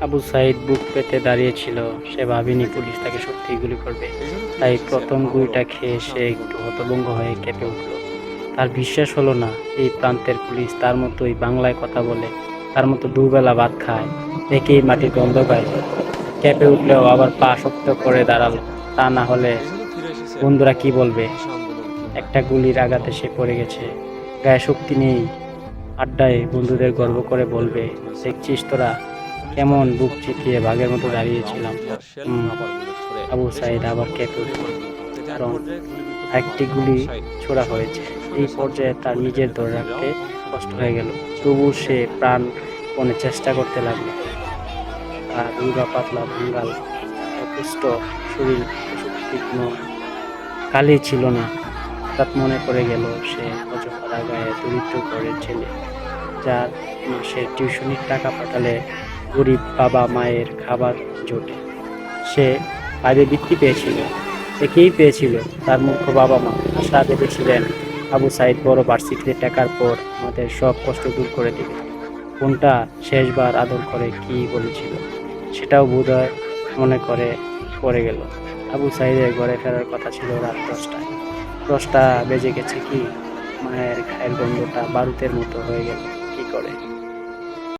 আবু সাইদ বুক পেতে দাঁড়িয়েছিল। সে ভাবেনি পুলিশ তাকে সত্যিই গুলি করবে। তাই প্রথম গুলিটা খেয়ে সে একটু হতভম্ব হয়ে কেঁপে উঠল। তার বিশ্বাস হলো না, এই প্রান্তের পুলিশ তার মতোই বাংলায় কথা বলে, তার মতো দুবেলা ভাত খায়, একেই মাটির গন্ধ পায়। কেঁপে উঠলেও আবার পা শক্ত করে দাঁড়ালো। তা না হলে বন্ধুরা কি বলবে? একটা গুলির আঘাতে সে পড়ে গেছে, গায়ে শক্তি নেই। আড্ডায় বন্ধুদের গর্ব করে বলবে, দেখছিস তোরা কেমন বুক চিতিয়ে বাঘের মতো দাঁড়িয়েছিলাম। হুম। আবু সাইদ আবার কেঁপে উঠল, কারণ একটি গুলি ছোড়া হয়েছে। এই পর্যায়ে তার নিজের ধরে রাখতে কষ্ট হয়ে গেল। তবু সে প্রাণপণে চেষ্টা করতে লাগলো। তার রোগা পাতলা ভাঙ্গাল অপুষ্ট শরীর তীক্ষ্ণ কালি ছিল না। হঠাৎ মনে পড়ে গেল সে অজপাড়া গায়ে দরিদ্র ঘরের ছেলে, যার মাসের টিউশনির টাকা পাঠালে গরিব বাবা মায়ের খাবার জোটে। সে বাইরে বৃত্তি পেয়েছিল, একেই পেয়েছিল তার মূর্খ বাবা মা। আশা ভেবেছিলেন আবু সাইদ বড় ভার্সিটিতে টাকার পর আমাদের সব কষ্ট দূর করে দিবে। কোনটা শেষবার আদর করে কি বলেছিল সেটাও বোধহয় মনে করে পড়ে গেল। আবু সাইদের ঘরে ফেরার কথা ছিল রাত 10টায়। 10টা বেজে গেছে কি? মায়ের গায়ের গন্ধটা বারুদের মতো হয়ে গেল। কি করে